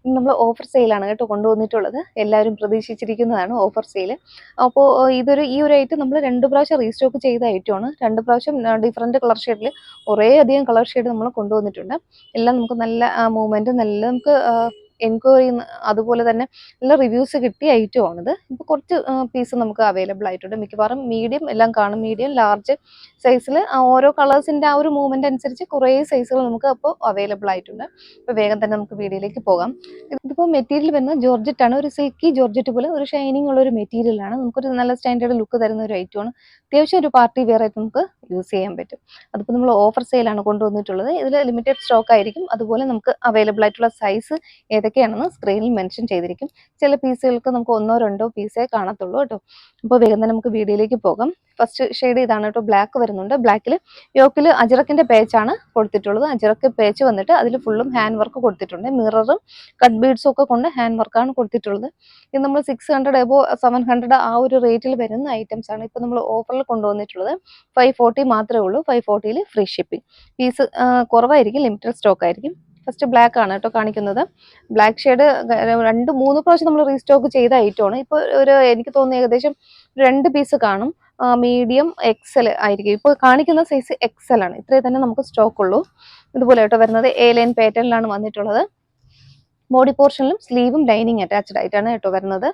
ഇന്ന് നമ്മൾ ഓഫർ സെയിലാണ് കേട്ടോ കൊണ്ടുവന്നിട്ടുള്ളത്. എല്ലാവരും പ്രതീക്ഷിച്ചിരിക്കുന്നതാണ് ഓഫർ സെയിൽ. അപ്പോൾ ഈ ഒരു ഐറ്റം നമ്മൾ 2 പ്രാവശ്യം റീസ്റ്റോക്ക് ചെയ്ത ഐറ്റമാണ്. 2 പ്രാവശ്യം ഡിഫറൻറ്റ് കളർ ഷെയ്ഡിൽ കുറേ അധികം കളർ ഷെയ്ഡ് നമ്മൾ കൊണ്ടുവന്നിട്ടുണ്ട്. എല്ലാം നമുക്ക് നല്ല മൂവ്മെൻറ്റ്, നല്ല നമുക്ക് എൻക്വയറി, അതുപോലെ തന്നെ നല്ല റിവ്യൂസ് കിട്ടിയ ഐറ്റമാണിത്. ഇപ്പോൾ കുറച്ച് പീസ് നമുക്ക് അവൈലബിൾ ആയിട്ടുണ്ട്. മിക്കവാറും മീഡിയം എല്ലാം കാണും. മീഡിയം, ലാർജ് സൈസിൽ ഓരോ കളേഴ്സിൻ്റെ ആ ഒരു മൂവ്മെൻറ്റ് അനുസരിച്ച് കുറേ സൈസുകൾ നമുക്ക് അപ്പോൾ അവൈലബിൾ ആയിട്ടുണ്ട്. അപ്പോൾ വേഗം തന്നെ നമുക്ക് വീഡിയോയിലേക്ക് പോകാം. ഇതിപ്പോൾ മെറ്റീരിയൽ വരുന്നത് ജോർജറ്റ് ആണ്. ഒരു സിൽക്കി ജോർജറ്റ് പോലെ ഒരു ഷൈനിങ് ഉള്ള ഒരു മെറ്റീരിയലാണ്. നമുക്കൊരു നല്ല സ്റ്റാൻഡേർഡ് ലുക്ക് തരുന്ന ഒരു ഐറ്റമാണ്. അത്യാവശ്യം ഒരു പാർട്ടി വെയർ ആയിട്ട് നമുക്ക് യൂസ് ചെയ്യാൻ പറ്റും. അതിപ്പോൾ നമ്മൾ ഓഫർ സെയിലാണ് കൊണ്ടുവന്നിട്ടുള്ളത്. ഇതിൽ ലിമിറ്റഡ് സ്റ്റോക്ക് ആയിരിക്കും. അതുപോലെ നമുക്ക് അവൈലബിൾ ആയിട്ടുള്ള സൈസ് ഏതൊക്കെയാണെന്ന് സ്ക്രീനിൽ മെൻഷൻ ചെയ്തിരിക്കും. ചില പീസുകൾക്ക് നമുക്ക് 1-2 പീസേ കാണത്തുള്ളൂ കേട്ടോ. അപ്പോൾ വേഗം തന്നെ നമുക്ക് വീഡിയോയിലേക്ക് പോകാം. ഫസ്റ്റ് ഷെയ്ഡ് ഇതാണ് കേട്ടോ. ബ്ലാക്ക് വരുന്നുണ്ട്. ബ്ലാക്കിൽ യോക്കിൽ അജറക്കിന്റെ പേച്ചാണ് കൊടുത്തിട്ടുള്ളത്. അജറക്ക് പേച്ച് വന്നിട്ട് അതിൽ ഫുള്ളും ഹാൻഡ് വർക്ക് കൊടുത്തിട്ടുണ്ട്. മിററും കട്ട് ബീഡ്സും ഒക്കെ കൊണ്ട് ഹാൻഡ് വർക്കാണ് കൊടുത്തിട്ടുള്ളത്. ഇത് നമ്മൾ 600 എബോ 700 ആ ഒരു റേറ്റിൽ വരുന്ന ഐറ്റംസ് ആണ്. ഇപ്പോൾ നമ്മൾ ഓഫറിൽ കൊണ്ടുവന്നിട്ടുള്ളത് 540 മാത്രമേ ഉള്ളൂ. 540ൽ ഫ്രീ ഷിപ്പിംഗ്. പീസ് കുറവായിരിക്കും, ലിമിറ്റഡ് സ്റ്റോക്ക് ആയിരിക്കും. ഫസ്റ്റ് ബ്ലാക്ക് ആണ് കേട്ടോ കാണിക്കുന്നത്. ബ്ലാക്ക് ഷെയ്ഡ് 2-3 പ്രാവശ്യം നമ്മൾ റീസ്റ്റോക്ക് ചെയ്ത ഐറ്റമാണ്. ഇപ്പോൾ എനിക്ക് തോന്നുന്നു ഏകദേശം 2 പീസ് കാണും. മീഡിയം, എക്സൽ ആയിരിക്കും. ഇപ്പോൾ കാണിക്കുന്ന സൈസ് എക്സൽ ആണ്. ഇത്രയും തന്നെ നമുക്ക് സ്റ്റോക്ക് ഉള്ളൂ. ഇതുപോലെ കേട്ടോ വരുന്നത് A-ലൈൻ പാറ്റേണിലാണ് വന്നിട്ടുള്ളത്. ബോഡി പോർഷനിലും സ്ലീവും ലൈനിങ് അറ്റാച്ച്ഡ് ആയിട്ടാണ് കേട്ടോ വരുന്നത്.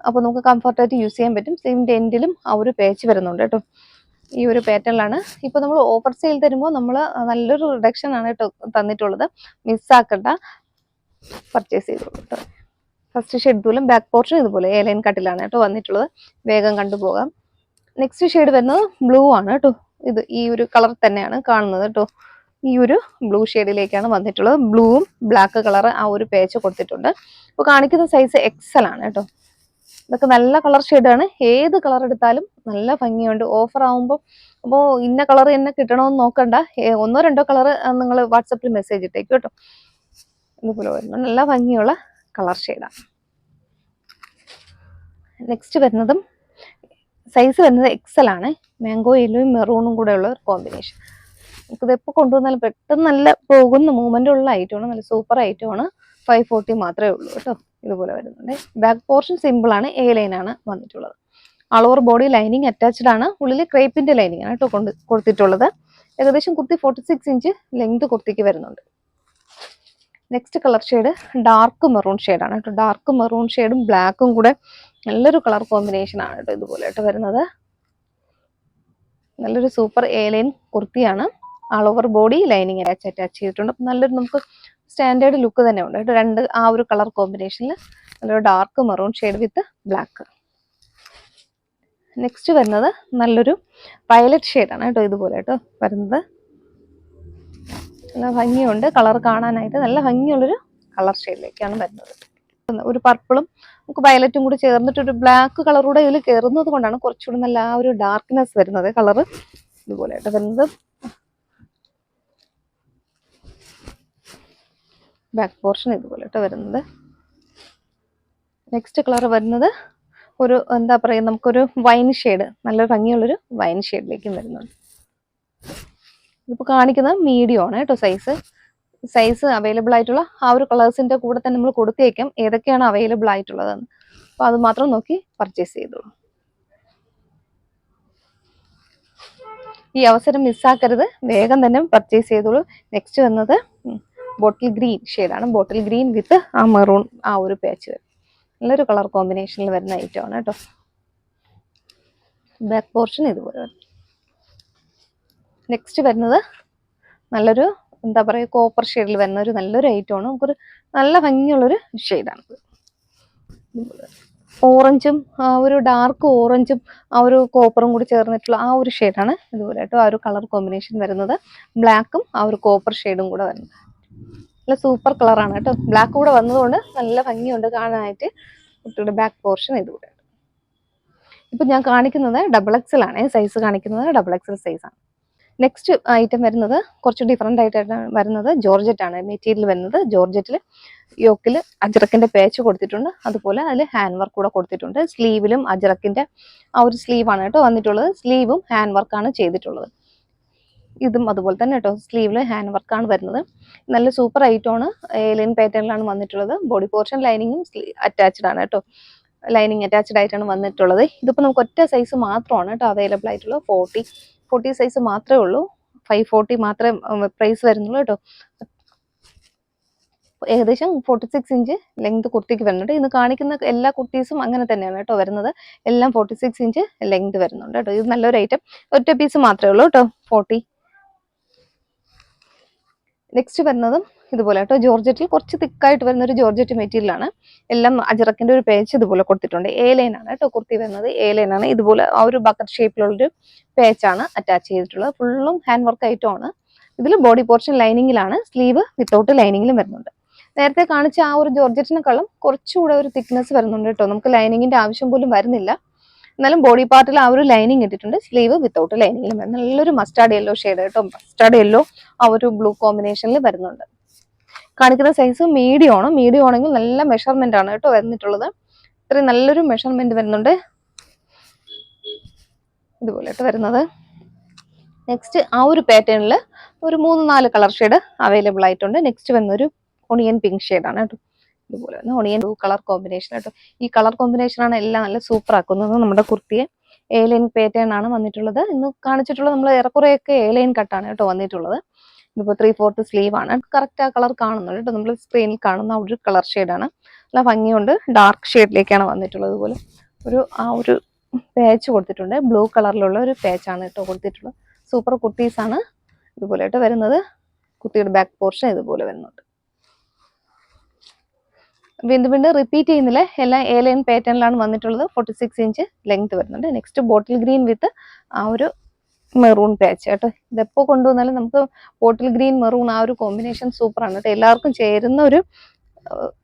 അപ്പോൾ നമുക്ക് കംഫർട്ടായിട്ട് യൂസ് ചെയ്യാൻ പറ്റും. സ്ലീവിൻ്റെ എൻഡിലും ആ ഒരു പേച്ച് വരുന്നുണ്ട് കേട്ടോ. ഈ ഒരു പാറ്റേണിലാണ് ഇപ്പോൾ നമ്മൾ ഓഫർ സെയിൽ തരുമ്പോൾ നമ്മൾ നല്ലൊരു റിഡക്ഷൻ ആണ് കേട്ടോ തന്നിട്ടുള്ളത്. മിസ്സാക്കണ്ട, പർച്ചേസ് ചെയ്തോളൂ കേട്ടോ. ഫസ്റ്റ് ഷെഡ്യൂളും ബാക്ക് പോർഷൻ ഇതുപോലെ A-ലൈൻ കട്ടിലാണ് കേട്ടോ വന്നിട്ടുള്ളത്. വേഗം കണ്ടുപോകാം. നെക്സ്റ്റ് ഷെയ്ഡ് വരുന്നത് ബ്ലൂ ആണ് കേട്ടോ. ഈ ഒരു കളർ തന്നെയാണ് കാണുന്നത് കേട്ടോ. ഈ ഒരു ബ്ലൂ ഷെയ്ഡിലേക്കാണ് വന്നിട്ടുള്ളത്. ബ്ലൂവും ബ്ലാക്ക് കളർ ആ ഒരു പേച്ച് കൊടുത്തിട്ടുണ്ട്. ഇപ്പോൾ കാണിക്കുന്ന സൈസ് എക്സൽ ആണ് കേട്ടോ. ഇതൊക്കെ നല്ല കളർ ഷെയ്ഡാണ്. ഏത് കളർ എടുത്താലും നല്ല ഭംഗിയുണ്ട്. ഓഫർ ആകുമ്പോൾ അപ്പോൾ ഇന്ന കളർ തന്നെ കിട്ടണമെന്ന് നോക്കണ്ട. 1-2 കളർ നിങ്ങൾ വാട്സപ്പിൽ മെസ്സേജ് ഇട്ടേക്കും കേട്ടോ. ഇതുപോലെ വരുന്നത് നല്ല ഭംഗിയുള്ള കളർ ഷെയ്ഡാണ്. നെക്സ്റ്റ് വരുന്നതും സൈസ് വരുന്നത് എക്സൽ ആണ്. മാംഗോ യെല്ലോയും മെറൂണും കൂടെ ഉള്ള ഒരു കോമ്പിനേഷൻ. നമുക്കിത് എപ്പോൾ കൊണ്ടുവന്നാലും പെട്ടെന്ന് നല്ല പോകുന്ന മൂവ്മെന്റ് ഉള്ള ഐറ്റമാണ്. നല്ല സൂപ്പർ ഐറ്റമാണ്. 540 മാത്രമേ ഉള്ളൂ കേട്ടോ. ഇതുപോലെ വരുന്നുണ്ട്. ബാക്ക് പോർഷൻ സിമ്പിൾ ആണ്. A-ലൈൻ ആണ് വന്നിട്ടുള്ളത്. ആൾ ഓവർ ബോഡി ലൈനിങ് അറ്റാച്ച്ഡ് ആണ്. ഉള്ളിൽ ക്രേപ്പിന്റെ ലൈനിങ് ആണ് കേട്ടോ കൊടുത്തിട്ടുള്ളത്. ഏകദേശം കുർത്തി 46 ഇഞ്ച് ലെങ്ത് കുർത്തിക്ക് വരുന്നുണ്ട്. Next colour shade dark maroon ഷെയ്ഡാണ് കേട്ടോ. ഡാർക്ക് മെറൂൺ ഷെയ്ഡും ബ്ലാക്കും കൂടെ നല്ലൊരു കളർ കോമ്പിനേഷൻ ആണ് കേട്ടോ. ഇതുപോലെ കേട്ടോ വരുന്നത്. നല്ലൊരു സൂപ്പർ A-ലൈൻ കുർത്തിയാണ്. ആൾ ഓവർ ബോഡി ലൈനിങ് അറ്റാച്ച് ചെയ്തിട്ടുണ്ട്. നല്ലൊരു നമുക്ക് സ്റ്റാൻഡേർഡ് ലുക്ക് തന്നെ ഉണ്ട് കേട്ടോ. ആ ഒരു കളർ കോമ്പിനേഷനിൽ നല്ലൊരു ഡാർക്ക് മെറൂൺ ഷെയ്ഡ് വിത്ത് ബ്ലാക്ക്. നെക്സ്റ്റ് വരുന്നത് നല്ലൊരു വയലറ്റ് ഷെയ്ഡാണ് കേട്ടോ. ഇതുപോലെ കേട്ടോ വരുന്നത്. നല്ല ഭംഗിയുണ്ട് കളർ കാണാനായിട്ട്. നല്ല ഭംഗിയുള്ളൊരു കളർ ഷെയ്ഡിലേക്കാണ് വരുന്നത്. ഒരു പർപ്പിളും നമുക്ക് വയലറ്റും കൂടി ചേർന്നിട്ട് ഒരു ബ്ലാക്ക് കളർ കൂടെ ഇതിൽ കയറുന്നത് കൊണ്ടാണ് കുറച്ചുകൂടി നല്ല ആ ഒരു ഡാർക്ക്നെസ് വരുന്നത് കളറ്. ഇതുപോലെ ആയിട്ട് വരുന്നത്. ബാക്ക് പോർഷൻ ഇതുപോലെ ആയിട്ട് വരുന്നത്. നെക്സ്റ്റ് കളർ വരുന്നത് ഒരു എന്താ പറയുക, നമുക്കൊരു വൈൻ ഷെയ്ഡ്, നല്ല ഭംഗിയുള്ളൊരു വൈൻ ഷെയ്ഡിലേക്കും വരുന്നുണ്ട്. ഇതിപ്പോൾ കാണിക്കുന്നത് മീഡിയം ആണ് കേട്ടോ. സൈസ് അവൈലബിൾ ആയിട്ടുള്ള ആ ഒരു കളേഴ്സിന്റെ കൂടെ തന്നെ നമ്മൾ കൊടുത്തേക്കാം ഏതൊക്കെയാണ് അവൈലബിൾ ആയിട്ടുള്ളതെന്ന്. അപ്പോൾ അത് മാത്രം നോക്കി പർച്ചേസ് ചെയ്തോളൂ. ഈ അവസരം മിസ്സാക്കരുത്. വേഗം തന്നെ പർച്ചേസ് ചെയ്തോളൂ. നെക്സ്റ്റ് വന്നത് ബോട്ടിൽ ഗ്രീൻ ഷെയ്ഡാണ്. ബോട്ടിൽ ഗ്രീൻ വിത്ത് ആ മെറൂൺ ആ ഒരു പേച്ച്. നല്ലൊരു കളർ കോമ്പിനേഷനിൽ വരുന്ന ഐറ്റമാണ് കേട്ടോ. ബാക്ക് പോർഷൻ ഇതുപോലെ. നെക്സ്റ്റ് വരുന്നത് നല്ലൊരു എന്താ പറയുക കോപ്പർ ഷെയ്ഡിൽ വരുന്ന ഒരു നല്ലൊരു ഐറ്റമാണ്. നമുക്കൊരു നല്ല ഭംഗിയുള്ളൊരു ഷെയ്ഡാണ്. ഓറഞ്ചും ആ ഒരു ഡാർക്ക് ഓറഞ്ചും ആ ഒരു കോപ്പറും കൂടി ചേർന്നിട്ടുള്ള ആ ഒരു ഷെയ്ഡാണ് ഇതുപോലെ കേട്ടോ. ആ ഒരു കളർ കോമ്പിനേഷൻ വരുന്നത്. ബ്ലാക്കും ആ ഒരു കോപ്പർ ഷെയ്ഡും കൂടെ വരുന്നത്. നല്ല സൂപ്പർ കളറാണ് കേട്ടോ. ബ്ലാക്ക് കൂടെ വന്നതുകൊണ്ട് നല്ല ഭംഗിയുണ്ട് കാണാനായിട്ട്. കുട്ടിയുടെ ബാക്ക് പോർഷൻ ഇതുകൂടെ. ഇപ്പം ഞാൻ കാണിക്കുന്നത് XXL ആണ്. സൈസ് കാണിക്കുന്നത് XXL സൈസാണ്. നെക്സ്റ്റ് ഐറ്റം വരുന്നത് കുറച്ച് ഡിഫറെൻ്റ് ആയിട്ടാണ് വരുന്നത്. ജോർജറ്റ് ആണ് മെറ്റീരിയൽ വരുന്നത്. ജോർജറ്റിൽ യോക്കിൽ അജറക്കിന്റെ പേച്ച് കൊടുത്തിട്ടുണ്ട്. അതുപോലെ അതിൽ ഹാൻഡ് വർക്ക് കൂടെ കൊടുത്തിട്ടുണ്ട്. സ്ലീവിലും അജറക്കിന്റെ ആ ഒരു സ്ലീവാണ് കേട്ടോ വന്നിട്ടുള്ളത്. സ്ലീവും ഹാൻഡ് വർക്കാണ് ചെയ്തിട്ടുള്ളത്. ഇതും അതുപോലെ തന്നെ കേട്ടോ. സ്ലീവിൽ ഹാൻഡ് വർക്കാണ് വരുന്നത്. നല്ല സൂപ്പർ ഐറ്റമാണ്. ഏലിയൻ പാറ്റേണിലാണ് വന്നിട്ടുള്ളത്. ബോഡി പോർഷൻ ലൈനിങ്ങും അറ്റാച്ച്ഡ് ആണ് കേട്ടോ. ലൈനിങ് അറ്റാച്ച്ഡ് ആയിട്ടാണ് വന്നിട്ടുള്ളത്. ഇതിപ്പോൾ നമുക്ക് ഒറ്റ സൈസ് മാത്രമാണ് കേട്ടോ അവൈലബിൾ ആയിട്ടുള്ളത്. 40 സൈസ് മാത്രമേ ഉള്ളൂ. 540 മാത്രമേ പ്രൈസ് വരുന്നുള്ളൂ കേട്ടോ. ഏകദേശം 46 ഇഞ്ച് ലെങ്ത് കുർത്തിക്ക് വരുന്നുണ്ട്. ഇന്ന് കാണിക്കുന്ന എല്ലാ കുർത്തീസും അങ്ങനെ തന്നെയാണ് കേട്ടോ വരുന്നത്. എല്ലാം 46 ഇഞ്ച് ലെങ്ത് വരുന്നുണ്ട് കേട്ടോ. ഇത് നല്ലൊരു ഐറ്റം. ഒറ്റ പീസ് മാത്രമേ ഉള്ളൂ കേട്ടോ. 40. നെക്സ്റ്റ് വരുന്നതും ഇതുപോലെ കേട്ടോ. ജോർജറ്റിൽ കുറച്ച് തിക്കായിട്ട് വരുന്ന ഒരു ജോർജറ്റ് മെറ്റീരിയൽ ആണ്. എല്ലാം അജറക്കിന്റെ ഒരു പേച്ച് ഇതുപോലെ കൊടുത്തിട്ടുണ്ട്. എ ലൈൻ ആണ് കേട്ടോ കുർത്തി വരുന്നത്. എ ലൈൻ ആണ്. ഇതുപോലെ ആ ഒരു ബക്കറ്റ് ഷേപ്പിലുള്ളൊരു പേച്ചാണ് അറ്റാച്ച് ചെയ്തിട്ടുള്ളത്. ഫുള്ളും ഹാൻഡ് വർക്ക് ഐറ്റം ആണ്. ഇതിൽ ബോഡി പോർഷൻ ലൈനിങ്ങിലാണ്. സ്ലീവ് വിത്തൗട്ട് ലൈനിങ്ങിലും വരുന്നുണ്ട്. നേരത്തെ കാണിച്ച ആ ഒരു ജോർജറ്റിനെക്കാളും കുറച്ചുകൂടെ ഒരു തിക്നെസ് വരുന്നുണ്ട് കേട്ടോ. നമുക്ക് ലൈനിങ്ങിന്റെ ആവശ്യം പോലും വരുന്നില്ല. എന്നാലും ബോഡി പാർട്ടിൽ ആ ഒരു ലൈനിങ് ഇട്ടിട്ടുണ്ട്. സ്ലീവ് വിത്തൗട്ട് ലൈനിങ്ങിലും വരുന്നത്. നല്ലൊരു മസ്റ്റാർഡ് യെല്ലോ ഷെയ്ഡ് കേട്ടോ. മസ്റ്റാർഡ് യെല്ലോ ആ ഒരു ബ്ലൂ കോമ്പിനേഷനിൽ വരുന്നുണ്ട്. കാണിക്കുന്ന സൈസ് മീഡിയം ആണ്. മീഡിയം ആണെങ്കിൽ നല്ല മെഷർമെന്റ് ആണ് കേട്ടോ വന്നിട്ടുള്ളത്. ഇത്രയും നല്ലൊരു മെഷർമെന്റ് വരുന്നുണ്ട്. ഇതുപോലെ കേട്ടോ വരുന്നത്. നെക്സ്റ്റ് ആ ഒരു പാറ്റേണിൽ ഒരു 3-4 കളർ ഷെയ്ഡ് അവൈലബിൾ ആയിട്ടുണ്ട്. നെക്സ്റ്റ് വരുന്നൊരു ഒണിയൻ പിങ്ക് ഷെയ്ഡാണ് കേട്ടോ. ഇതുപോലെ തന്നെ ഒണിയൻ ബ്ലൂ കളർ കോമ്പിനേഷൻ കേട്ടോ. ഈ കളർ കോമ്പിനേഷനാണ് എല്ലാം നല്ല സൂപ്പർ ആക്കുന്നത്. നമ്മുടെ കുർത്തിയെ ഏലൈൻ പാറ്റേൺ ആണ് വന്നിട്ടുള്ളത്. ഇന്ന് കാണിച്ചിട്ടുള്ളത് നമ്മൾ ഏറെക്കുറെയൊക്കെ ഏലൈൻ കട്ടാണ് കേട്ടോ വന്നിട്ടുള്ളത്. ഇതിപ്പോൾ 3/4 സ്ലീവ് ആണ്. കറക്റ്റ് ആ കളർ കാണുന്നുണ്ട് കേട്ടോ. നമ്മൾ സ്ക്രീനിൽ കാണുന്ന ഒരു കളർ ഷെയ്ഡാണ്. നല്ല ഭംഗിയുണ്ട്. ഡാർക്ക് ഷെയ്ഡിലേക്കാണ് വന്നിട്ടുള്ളത്. ഇതുപോലെ ഒരു പാച്ച് കൊടുത്തിട്ടുണ്ട്. ബ്ലൂ കളറിലുള്ള ഒരു പാച്ചാണ് കേട്ടോ കൊടുത്തിട്ടുള്ളത്. സൂപ്പർ കുർത്തീസാണ് ഇതുപോലെ കേട്ടോ വരുന്നത്. കുർത്തിയുടെ ബാക്ക് പോർഷൻ ഇതുപോലെ വരുന്നുണ്ട്. വീണ്ടും റിപ്പീറ്റ് ചെയ്യുന്നില്ല. എല്ലാം എ ലൈൻ പാറ്റേണിലാണ് വന്നിട്ടുള്ളത്. 46 ഇഞ്ച് ലെങ്ത് വരുന്നുണ്ട്. നെക്സ്റ്റ് ബോട്ടിൽ ഗ്രീൻ വിത്ത് ആ ഒരു മെറൂൺ പാച്ച് കേട്ടോ. ഇതെപ്പോൾ കൊണ്ടുവന്നാലും നമുക്ക് ബോട്ടിൽ ഗ്രീൻ മെറൂൺ ആ ഒരു കോമ്പിനേഷൻ സൂപ്പറാണ് കേട്ടോ. എല്ലാവർക്കും ചേരുന്ന ഒരു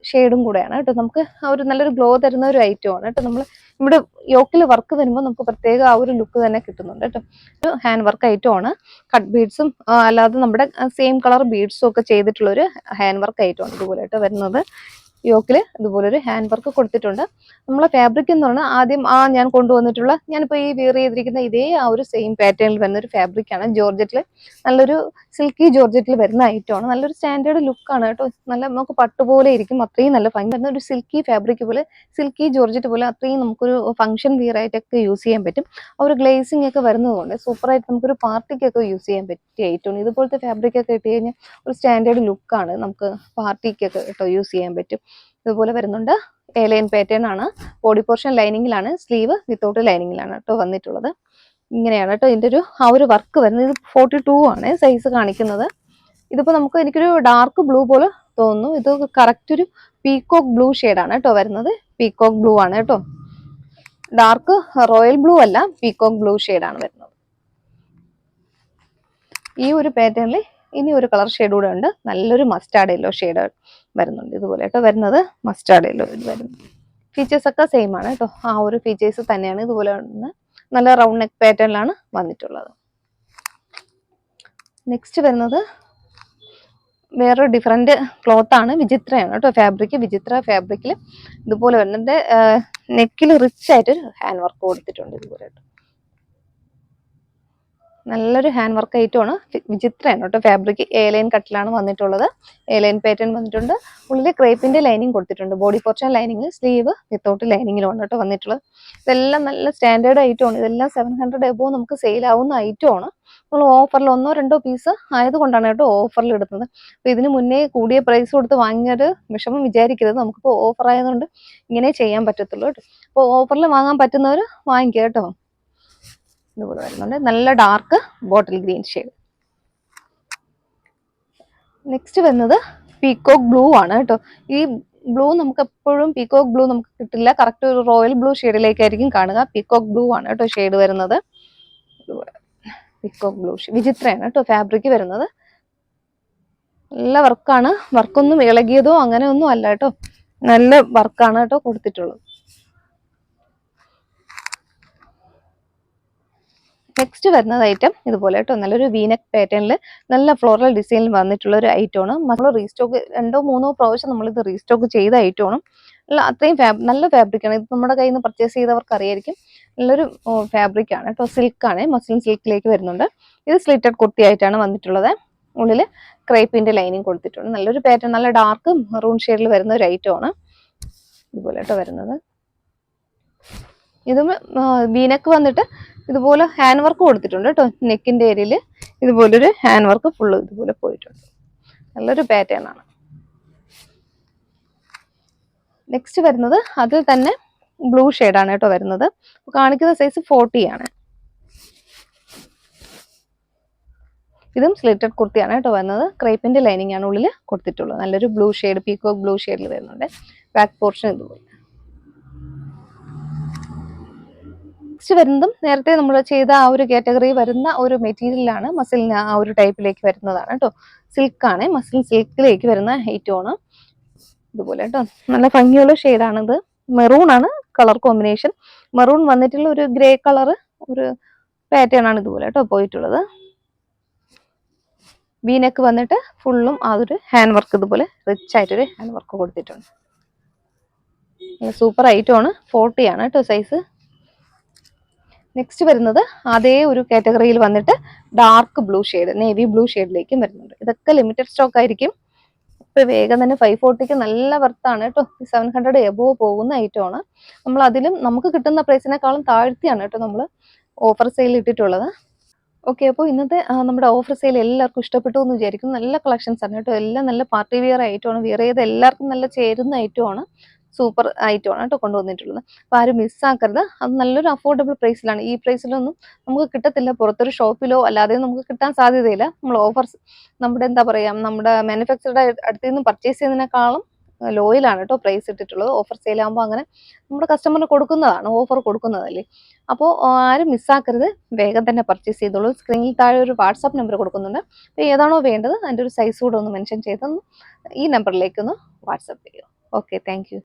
ഷെയ്ഡും കൂടെയാണ് കേട്ടോ. നമുക്ക് ആ ഒരു നല്ലൊരു ഗ്ലോ തരുന്ന ഒരു ഐറ്റം ആണ് കേട്ടോ. നമ്മൾ ഇവിടെ യോക്കിൽ വർക്ക് വരുമ്പോൾ നമുക്ക് പ്രത്യേക ആ ഒരു ലുക്ക് തന്നെ കിട്ടുന്നുണ്ട് കേട്ടോ. ഒരു ഹാൻഡ് വർക്ക് ഐറ്റം ആണ്. കട്ട് ബീഡ്സും അല്ലാതെ നമ്മുടെ സെയിം കളർ ബീഡ്സും ഒക്കെ ചെയ്തിട്ടുള്ള ഒരു ഹാൻഡ് വർക്ക് ഐറ്റം ആണ് ഇതുപോലെ കേട്ടോ വരുന്നത്. യോക്കിൽ ഇതുപോലെ ഒരു ഹാൻഡ് വർക്ക് കൊടുത്തിട്ടുണ്ട്. നമ്മളെ ഫാബ്രിക് എന്ന് പറഞ്ഞാൽ ആദ്യം ഞാൻ കൊണ്ടുവന്നിട്ടുള്ള ഞാനിപ്പോൾ ഈ വെയർ ചെയ്തിരിക്കുന്ന ഇതേ ആ ഒരു സെയിം പാറ്റേണിൽ വരുന്ന ഒരു ഫാബ്രിക് ആണ്. ജോർജറ്റിൽ നല്ലൊരു സിൽക്കി ജോർജറ്റിൽ വരുന്ന ഐറ്റമാണ്. നല്ലൊരു സ്റ്റാൻഡേർഡ് ലുക്കാണ് കേട്ടോ. നല്ല നമുക്ക് പട്ടുപോലെ ഇരിക്കും. അത്രയും നല്ല ഭംഗി വരുന്ന ഒരു സിൽക്കി ഫാബ്രിക് പോലെ, സിൽക്കി ജോർജറ്റ് പോലെ അത്രയും നമുക്കൊരു ഫംഗ്ഷൻ വിയർ ആയിട്ടൊക്കെ യൂസ് ചെയ്യാൻ പറ്റും. ആ ഒരു ഗ്ലേസിംഗ് ഒക്കെ വരുന്നതുകൊണ്ട് സൂപ്പറായിട്ട് നമുക്കൊരു പാർട്ടിക്കൊക്കെ യൂസ് ചെയ്യാൻ പറ്റിയ ഐറ്റമാണ്. ഇതുപോലത്തെ ഫാബ്രിക് ഒക്കെ ഇട്ട് കഴിഞ്ഞാൽ ഒരു സ്റ്റാൻഡേർഡ് ലുക്കാണ്. നമുക്ക് പാർട്ടിക്കൊക്കെ കേട്ടോ യൂസ് ചെയ്യാൻ പറ്റും. ഇതുപോലെ വരുന്നുണ്ട്. എ ലൈൻ പാറ്റേൺ ആണ്. ബോഡി പോർഷൻ ലൈനിങ്ങിലാണ്. സ്ലീവ് വിത്തൗട്ട് ലൈനിങ്ങിലാണ് കേട്ടോ വന്നിട്ടുള്ളത്. ഇങ്ങനെയാണ് കേട്ടോ ഇതിന്റെ ആ ഒരു വർക്ക് വരുന്നത്. ഇത് 42 ആണ് സൈസ് കാണിക്കുന്നത്. ഇതിപ്പോ എനിക്കൊരു ഡാർക്ക് ബ്ലൂ പോലെ തോന്നുന്നു. ഇത് കറക്റ്റ് ഒരു പീകോക്ക് ബ്ലൂ ഷെയ്ഡാണ് കേട്ടോ വരുന്നത്. പീകോക്ക് ബ്ലൂ ആണ് കേട്ടോ. ഡാർക്ക് റോയൽ ബ്ലൂ അല്ല, പീകോക്ക് ബ്ലൂ ഷെയ്ഡാണ് വരുന്നത്. ഈ ഒരു പാറ്റേണിൽ ഇനി ഒരു കളർ ഷെയ്ഡ് കൂടെ ഉണ്ട്. നല്ലൊരു മസ്റ്റാർഡ് യെല്ലോ ഷെയ്ഡ് വരുന്നുണ്ട്. ഇതുപോലെ കേട്ടോ വരുന്നത്. മസ്റ്റാർഡ് യെല്ലോ ഇത് വരുന്നത്. ഫീച്ചേഴ്സ് ഒക്കെ സെയിം ആണ് കേട്ടോ. ആ ഒരു ഫീച്ചേഴ്സ് തന്നെയാണ്. ഇതുപോലെ നല്ല റൗണ്ട് നെക്ക് പാറ്റേണിലാണ് വന്നിട്ടുള്ളത്. നെക്സ്റ്റ് വരുന്നത് വേറൊരു ഡിഫറെന്റ് ക്ലോത്ത് ആണ്. വിചിത്രയാണ് കേട്ടോ ഫാബ്രിക്. വിചിത്ര ഫാബ്രിക്കിൽ ഇതുപോലെ വരുന്നുണ്ട്. നെക്കിൽ റിച്ച് ആയിട്ട് ഹാൻഡ് വർക്ക് കൊടുത്തിട്ടുണ്ട്. ഇതുപോലെ കേട്ടോ നല്ലൊരു ഹാൻഡ് വർക്ക് ഐറ്റമാണ്. വിചിത്രമാണ് കേട്ടോ ഫാബ്രിക്. എ ലൈൻ കട്ടിലാണ് വന്നിട്ടുള്ളത്. എ ലൈൻ പാറ്റേൺ വന്നിട്ടുണ്ട്. ഉള്ളിൽ ക്രേപ്പിന്റെ ലൈനിങ് കൊടുത്തിട്ടുണ്ട്. Body portion lining, sleeve without ലൈനിങ്ങിലാണ് കേട്ടോ വന്നിട്ടുള്ളത്. ഇതെല്ലാം നല്ല സ്റ്റാൻഡേർഡ് ഐറ്റമാണ്. ഇതെല്ലാം 700 എബോ നമുക്ക് സെയിൽ ആവുന്ന ഐറ്റമാണ്. നമ്മൾ ഓഫറിൽ 1-2 പീസ് ആയതുകൊണ്ടാണ് കേട്ടോ ഓഫറിൽ ഇടുന്നത്. അപ്പൊ ഇതിന് മുന്നേ കൂടിയ പ്രൈസ് കൊടുത്ത് വാങ്ങിയൊരു വിഷമം വിചാരിക്കരുത്. നമുക്കിപ്പോൾ ഓഫർ ആയതുകൊണ്ട് ഇങ്ങനെ ചെയ്യാൻ പറ്റത്തുള്ളൂ കേട്ടോ. അപ്പോൾ ഓഫറിൽ വാങ്ങാൻ പറ്റുന്നവർ വാങ്ങിക്കുക കേട്ടോ. ഇതുപോലെ വരുന്നുണ്ട്. നല്ല dark bottle green shade. Next വരുന്നത് പീകോക്ക് ബ്ലൂ ആണ് കേട്ടോ. ഈ ബ്ലൂ നമുക്ക് എപ്പോഴും പീകോക്ക് ബ്ലൂ നമുക്ക് കിട്ടില്ല. കറക്റ്റ് ഒരു റോയൽ ബ്ലൂ ഷെയ്ഡിലേക്കായിരിക്കും കാണുക. പീകോക്ക് ബ്ലൂ ആണ് കേട്ടോ ഷെയ്ഡ് വരുന്നത്. പീകോക്ക് ബ്ലൂ വിചിത്രയാണ് കേട്ടോ ഫാബ്രിക് വരുന്നത്. നല്ല വർക്കാണ്. വർക്കൊന്നും ഇളകിയതോ അങ്ങനെ ഒന്നും അല്ല കേട്ടോ. നല്ല വർക്കാണ് കേട്ടോ കൊടുത്തിട്ടുള്ളത്. നെക്സ്റ്റ് വരുന്നത് ഐറ്റം ഇതുപോലെ കേട്ടോ. നല്ലൊരു വീനെക്ക് പാറ്റേണിൽ നല്ല ഫ്ലോറൽ ഡിസൈനിൽ വന്നിട്ടുള്ള ഒരു ഐറ്റമാണ്. നമ്മൾ റീസ്റ്റോക്ക് 2-3 പ്രാവശ്യം നമ്മളിത് റീസ്റ്റോക്ക് ചെയ്ത ഐറ്റമാണ്. അല്ല അത്രയും നല്ല ഫാബ്രിക്കാണ്. ഇത് നമ്മുടെ കയ്യിൽ നിന്ന് പർച്ചേസ് ചെയ്തവർക്ക് അറിയായിരിക്കും. നല്ലൊരു ഫാബ്രിക്കാണ് കേട്ടോ. സിൽക്കാണ്, മസ്ലിൻ സിൽക്കിലേക്ക് വരുന്നുണ്ട്. ഇത് സ്ലിറ്റഡ് കുർത്തി ആയിട്ടാണ് വന്നിട്ടുള്ളത്. ഉള്ളിൽ ക്രേപ്പിന്റെ ലൈനിങ് കൊടുത്തിട്ടുണ്ട്. നല്ലൊരു പാറ്റേൺ, നല്ല ഡാർക്ക് മെറൂൺ ഷെയ്ഡിൽ വരുന്ന ഒരു ഐറ്റമാണ് ഇതുപോലെ കേട്ടോ വരുന്നത്. ഇതും വീനക്ക് വന്നിട്ട് ഇതുപോലെ ഹാൻഡ് വർക്ക് കൊടുത്തിട്ടുണ്ട് കേട്ടോ. നെക്കിന്റെ ഏരിയയിൽ ഇതുപോലൊരു ഹാൻഡ് വർക്ക് ഫുള്ള് ഇതുപോലെ പോയിട്ടുണ്ട്. നല്ലൊരു പാറ്റേൺ ആണ്. നെക്സ്റ്റ് വരുന്നത് അതിൽ തന്നെ ബ്ലൂ ആണ് കേട്ടോ വരുന്നത്. കാണിക്കുന്ന സൈസ് 40 ആണ്. ഇതും സ്ലിറ്റഡ് കുർത്തിയാണ് കേട്ടോ വരുന്നത്. ക്രേപ്പിന്റെ ലൈനിങ് ആണ് ഉള്ളിൽ കൊടുത്തിട്ടുള്ളത്. നല്ലൊരു ബ്ലൂ ഷെയ്ഡ്, പീക്കോക്ക് ബ്ലൂ ഷെയ്ഡിൽ വരുന്നുണ്ട്. ബാക്ക് പോർഷൻ ഇതുപോലെ. നെക്സ്റ്റ് വരുന്നതും നേരത്തെ നമ്മൾ ചെയ്ത ആ ഒരു കാറ്റഗറി വരുന്ന ഒരു മെറ്റീരിയലാണ്. മസിലിന് ആ ഒരു ടൈപ്പിലേക്ക് വരുന്നതാണ് കേട്ടോ. സിൽക്കാണ്, മസിൽ സിൽക്കിലേക്ക് വരുന്ന ഐറ്റമാണ് ഇതുപോലെ കേട്ടോ. നല്ല ഭംഗിയുള്ള ഷെയ്ഡാണിത്. മെറൂൺ ആണ് കളർ കോമ്പിനേഷൻ. മെറൂൺ വന്നിട്ടുള്ള ഒരു ഗ്രേ കളർ ഒരു പാറ്റേൺ ആണ് ഇതുപോലെ കേട്ടോ പോയിട്ടുള്ളത്. വീനക്ക് വന്നിട്ട് ഫുള്ളും അതൊരു ഹാൻഡ് വർക്ക് ഇതുപോലെ റിച്ച് ആയിട്ടൊരു ഹാൻഡ് വർക്ക് കൊടുത്തിട്ടുണ്ട്. സൂപ്പർ ഐറ്റമാണ്. 40 ആണ് കേട്ടോ സൈസ്. നെക്സ്റ്റ് വരുന്നത് അതേ ഒരു കാറ്റഗറിയിൽ വന്നിട്ട് dark blue shade, navy blue ഷെയ്ഡിലേക്കും വരുന്നുണ്ട്. ഇതൊക്കെ ലിമിറ്റഡ് സ്റ്റോക്ക് ആയിരിക്കും. ഇപ്പൊ വേഗം തന്നെ 540ക്ക് നല്ല വർത്താണ് കേട്ടോ. 700 എബോവ് പോകുന്ന ഐറ്റമാണ്. നമ്മൾ അതിലും നമുക്ക് കിട്ടുന്ന പ്രൈസിനേക്കാളും താഴ്ത്തിയാണ് കേട്ടോ നമ്മൾ ഓഫർ സെയിൽ ഇട്ടിട്ടുള്ളത്. ഓക്കെ, അപ്പോൾ ഇന്നത്തെ നമ്മുടെ ഓഫർ സെയിൽ എല്ലാവർക്കും ഇഷ്ടപ്പെട്ടു എന്ന് വിചാരിക്കും. നല്ല കളക്ഷൻസ് ആണ് കേട്ടോ. എല്ലാം നല്ല പാർട്ടി വെയർ ഐറ്റമാണ്. വെയർ ചെയ്ത് എല്ലാവർക്കും നല്ല ചേരുന്ന ഐറ്റമാണ്. സൂപ്പർ ഐറ്റമാണ് കേട്ടോ കൊണ്ടുവന്നിട്ടുള്ളത്. അപ്പോൾ ആരും മിസ്സാക്കരുത്. അത് നല്ലൊരു അഫോർഡബിൾ പ്രൈസിലാണ്. ഈ പ്രൈസിലൊന്നും നമുക്ക് കിട്ടത്തില്ല. പുറത്തൊരു ഷോപ്പിലോ അല്ലാതെ നമുക്ക് കിട്ടാൻ സാധ്യതയില്ല. നമ്മൾ ഓഫർസ് നമ്മുടെ എന്താ പറയുക, നമ്മുടെ മാനുഫാക്ചറുടെ അടുത്ത് നിന്ന് പർച്ചേസ് ചെയ്യുന്നതിനേക്കാളും ലോയിലാണ് കേട്ടോ പ്രൈസ് ഇട്ടിട്ടുള്ളത്. ഓഫർ സെയിൽ ആകുമ്പോൾ അങ്ങനെ നമ്മുടെ കസ്റ്റമറിന് കൊടുക്കുന്നതാണ്, ഓഫർ കൊടുക്കുന്നതല്ലേ. അപ്പോൾ ആരും മിസ്സാക്കരുത്. വേഗം തന്നെ പർച്ചേസ് ചെയ്തോളൂ. സ്ക്രീനിൽ താഴെ ഒരു വാട്സാപ്പ് നമ്പർ കൊടുക്കുന്നുണ്ട്. അപ്പോൾ ഏതാണോ വേണ്ടത് അതിൻ്റെ ഒരു സൈസ് കൂടെ ഒന്ന് മെൻഷൻ ചെയ്തൊന്ന് ഈ നമ്പറിലേക്കൊന്ന് വാട്സാപ്പ് ചെയ്യുക. Okay, thank you.